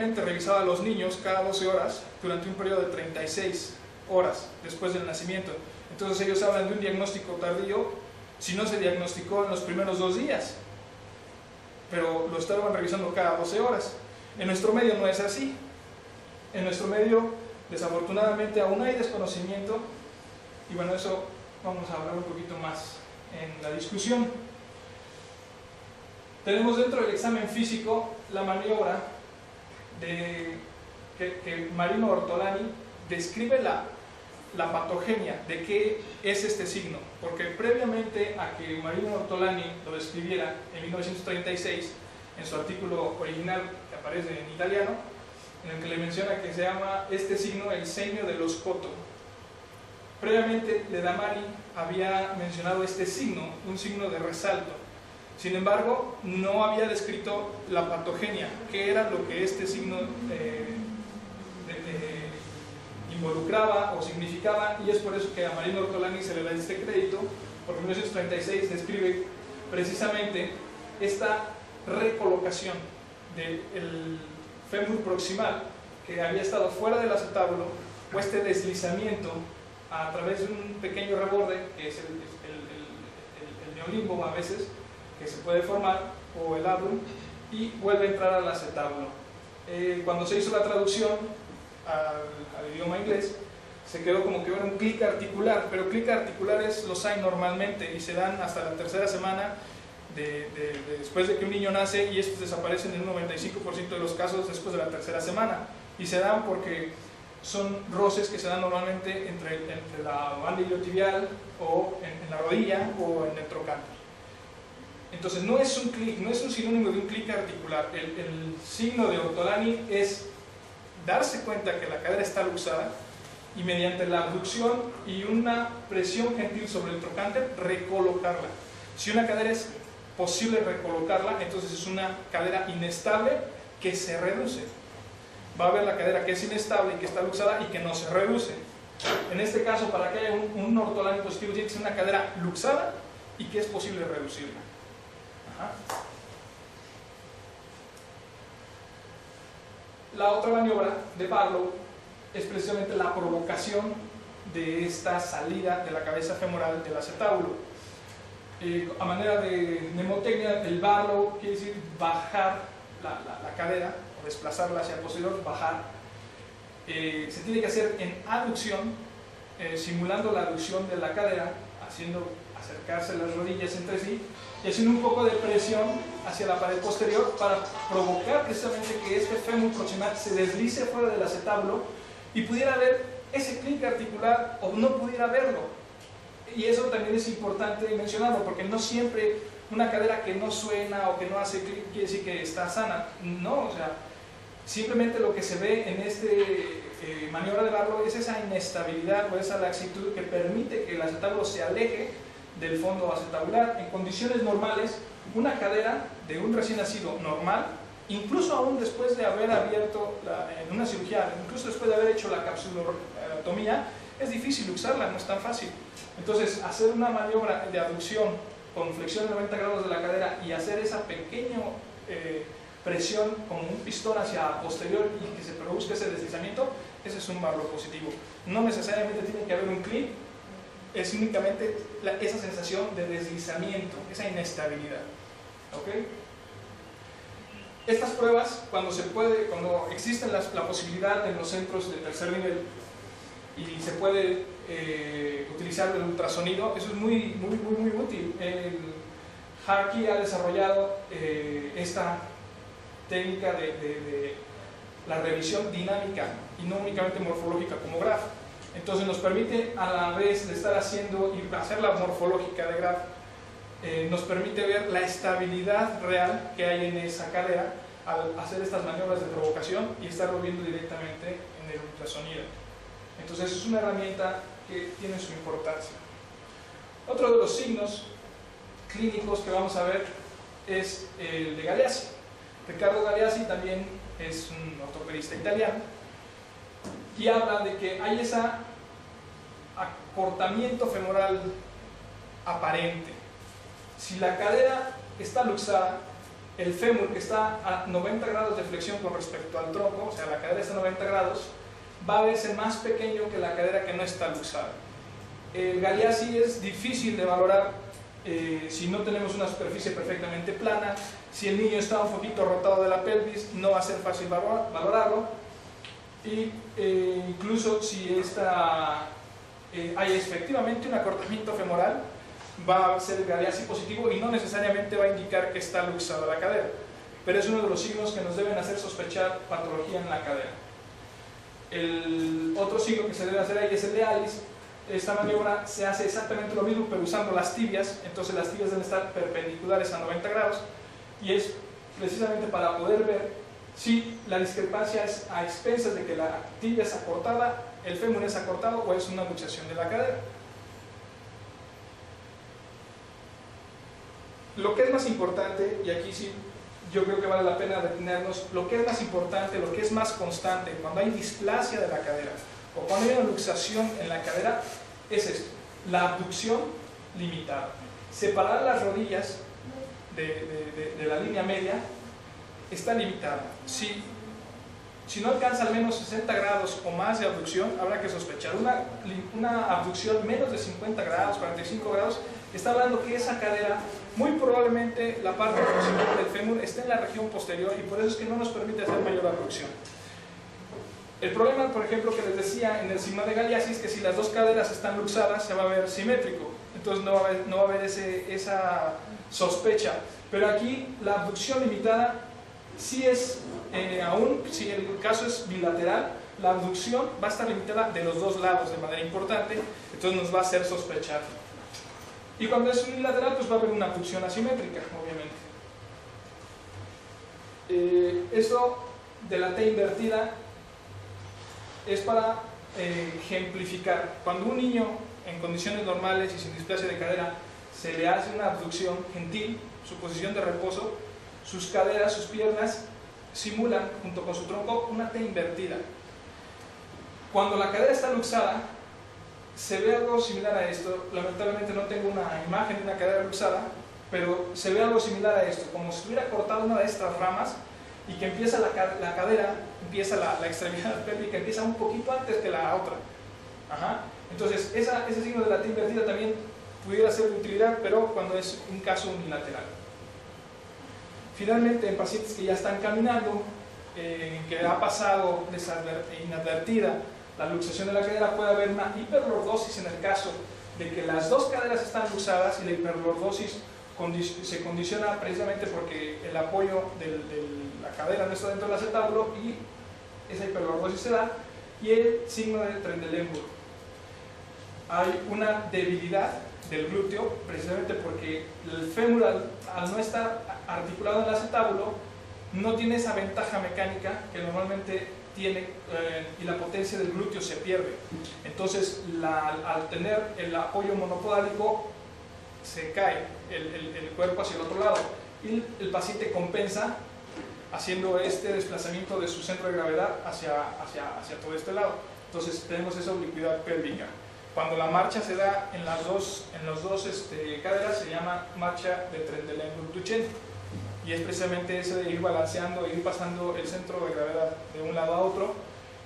revisaba a los niños cada 12 horas durante un periodo de 36 horas después del nacimiento. Entonces ellos hablan de un diagnóstico tardío si no se diagnosticó en los primeros 2 días, pero lo estaban revisando cada 12 horas. En nuestro medio no es así. En nuestro medio, desafortunadamente, aún hay desconocimiento, y bueno, eso vamos a hablar un poquito más en la discusión. Tenemos dentro del examen físico la maniobra que Marino Ortolani describe la patogenia de qué es este signo, porque previamente a que Marino Ortolani lo describiera en 1936, en su artículo original que aparece en italiano, en el que le menciona que se llama este signo el segno dello scotto. Previamente Ledamari había mencionado este signo, un signo de resalto. Sin embargo, no había descrito la patogenia, qué era lo que este signo involucraba o significaba, y es por eso que a Marino Ortolani se le da este crédito, porque en 1936 describe precisamente esta recolocación del fémur proximal que había estado fuera del acetábulo, o este deslizamiento a través de un pequeño reborde que es el neolimbo a veces, que se puede formar, o el labrum, y vuelve a entrar al acetábulo. Cuando se hizo la traducción al idioma inglés, se quedó como que era un clic articular, pero clic articulares los hay normalmente y se dan hasta la tercera semana después de que un niño nace, y estos desaparecen en un 95% de los casos después de la tercera semana, y se dan porque son roces que se dan normalmente entre la banda iliotibial o en la rodilla o en el trocánter. Entonces no es un clic, no es un sinónimo de un clic articular. El signo de Ortolani es darse cuenta que la cadera está luxada y mediante la abducción y una presión gentil sobre el trocánter recolocarla. Si una cadera es posible recolocarla, entonces es una cadera inestable que se reduce. Va a haber la cadera que es inestable y que está luxada y que no se reduce. En este caso, para que haya un Ortolani positivo, tiene que ser una cadera luxada y que es posible reducirla. Ajá. La otra maniobra de Barlow es precisamente la provocación de esta salida de la cabeza femoral del acetábulo. A manera de mnemotecnia, el Barlow quiere decir bajar la cadera, o desplazarla hacia el posterior, bajar. Se tiene que hacer en aducción, simulando la aducción de la cadera, haciendo acercarse las rodillas entre sí y haciendo un poco de presión hacia la pared posterior para provocar precisamente que este fémur proximal se deslice fuera del acetábulo y pudiera haber ese clic articular o no pudiera verlo. Y eso también es importante mencionarlo, porque no siempre una cadera que no suena o que no hace clic quiere decir que está sana. No, o sea, simplemente lo que se ve en este maniobra de Barlow es esa inestabilidad o esa laxitud que permite que el acetábulo se aleje del fondo acetabular. En condiciones normales, una cadera de un recién nacido normal, incluso aún después de haber abierto en una cirugía, incluso después de haber hecho la capsulotomía, es difícil luxarla, no es tan fácil. Entonces, hacer una maniobra de abducción con flexión de 90 grados de la cadera y hacer esa pequeña presión como un pistón hacia posterior y que se produzca ese deslizamiento, ese es un Barlow positivo. No necesariamente tiene que haber un clic, es únicamente esa sensación de deslizamiento, esa inestabilidad. ¿Okay? Estas pruebas, cuando existe la posibilidad en los centros de tercer nivel y se puede utilizar el ultrasonido, eso es muy útil. El Harkey ha desarrollado esta técnica de la revisión dinámica y no únicamente morfológica como Graf. Entonces nos permite, a la vez de estar haciendo y hacer la morfológica de Graf, nos permite ver la estabilidad real que hay en esa cadera al hacer estas maniobras de provocación y estarlo viendo directamente en el ultrasonido. Entonces es una herramienta que tiene su importancia. Otro de los signos clínicos que vamos a ver es el de Galeazzi. Riccardo Galeazzi también es un ortopedista italiano y habla de que hay ese acortamiento femoral aparente. Si la cadera está luxada, el fémur, que está a 90 grados de flexión con respecto al tronco, o sea, la cadera está a 90 grados, va a verse más pequeño que la cadera que no está luxada. El Galeazzi es difícil de valorar si no tenemos una superficie perfectamente plana. Si el niño está un poquito rotado de la pelvis, no va a ser fácil valorarlo. Y incluso si hay efectivamente un acortamiento femoral, va a ser el Galeazzi positivo y no necesariamente va a indicar que está luxada la cadera, pero es uno de los signos que nos deben hacer sospechar patología en la cadera. El otro signo que se debe hacer ahí es el de Alice. Esta maniobra se hace exactamente lo mismo, pero usando las tibias. Entonces las tibias deben estar perpendiculares a 90 grados, y es precisamente para poder ver si la discrepancia es a expensas de que la tibia es acortada, el fémur es acortado, o es una luxación de la cadera. Lo que es más importante, y aquí sí yo creo que vale la pena detenernos, lo que es más importante, lo que es más constante cuando hay displasia de la cadera o cuando hay una luxación en la cadera, es esto: la abducción limitada. Separar las rodillas de la línea media está limitada. Si no alcanza al menos 60 grados o más de abducción, habrá que sospechar. Una abducción menos de 50 grados, 45 grados, está hablando que esa cadera, muy probablemente la parte posterior del fémur, está en la región posterior, y por eso es que no nos permite hacer mayor abducción. El problema, por ejemplo, que les decía en el signo de Galeazzi, es que si las dos caderas están luxadas, se va a ver simétrico, entonces no va a haber esa sospecha. Pero aquí la abducción limitada sí es, aún si el caso es bilateral, la abducción va a estar limitada de los dos lados de manera importante, entonces nos va a hacer sospechar. Y cuando es unilateral, pues va a haber una abducción asimétrica, obviamente. Esto de la T invertida es para ejemplificar. Cuando un niño en condiciones normales y sin displasia de cadera se le hace una abducción gentil, su posición de reposo, sus caderas, sus piernas simulan, junto con su tronco, una T invertida. Cuando la cadera está luxada, se ve algo similar a esto. Lamentablemente no tengo una imagen de una cadera luxada, pero se ve algo similar a esto, como si hubiera cortado una de estas ramas, y que empieza la cadera, empieza la extremidad pélvica, empieza un poquito antes que la otra. Entonces ese signo de la T invertida también pudiera ser de utilidad, pero cuando es un caso unilateral. Finalmente, en pacientes que ya están caminando, que ha pasado inadvertida la luxación de la cadera, puede haber una hiperlordosis en el caso de que las dos caderas están luxadas, y la hiperlordosis se condiciona precisamente porque el apoyo de la cadera no está dentro del acetábulo, y esa hiperlordosis se da, y el signo de Trendelenburg. Hay una debilidad del glúteo precisamente porque el fémur, al no estar articulado en el acetábulo, no tiene esa ventaja mecánica que normalmente tiene, y la potencia del glúteo se pierde. Entonces al tener el apoyo monopodálico, se cae el cuerpo hacia el otro lado, y el paciente compensa haciendo este desplazamiento de su centro de gravedad hacia todo este lado. Entonces tenemos esa oblicuidad pélvica. Cuando la marcha se da en las dos caderas, se llama marcha de Trendelenburg-Duchenne, y es precisamente ese de ir balanceando, ir pasando el centro de gravedad de un lado a otro.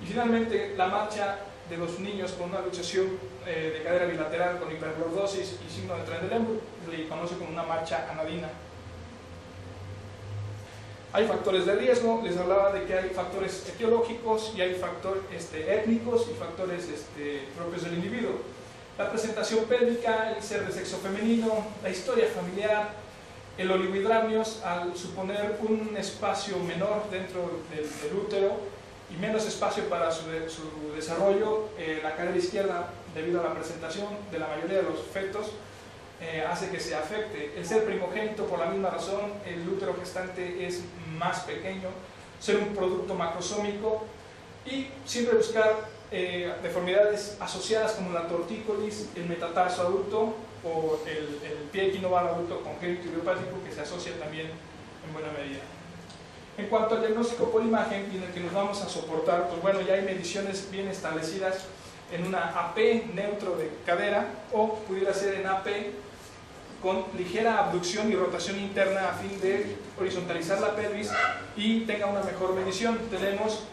Y finalmente la marcha de los niños con una luxación de cadera bilateral con hiperlordosis y signo de Trendelenburg se le conoce como una marcha anadina. Hay factores de riesgo. Les hablaba de que hay factores etiológicos y hay factores étnicos y factores propios del individuo. La presentación pélvica, el ser de sexo femenino, la historia familiar, el oligohidramios, al suponer un espacio menor dentro del útero y menos espacio para su desarrollo, la cadera izquierda, debido a la presentación de la mayoría de los fetos, hace que se afecte. El ser primogénito, por la misma razón, el útero gestante es más pequeño, ser un producto macrosómico, y siempre buscar deformidades asociadas como la tortícolis, el metatarso adulto o el pie equinovar adulto congénito idiopático, que se asocia también en buena medida. En cuanto al diagnóstico por imagen, y en el que nos vamos a soportar, pues bueno, ya hay mediciones bien establecidas en una AP neutro de cadera, o pudiera ser en AP con ligera abducción y rotación interna a fin de horizontalizar la pelvis y tenga una mejor medición. Tenemos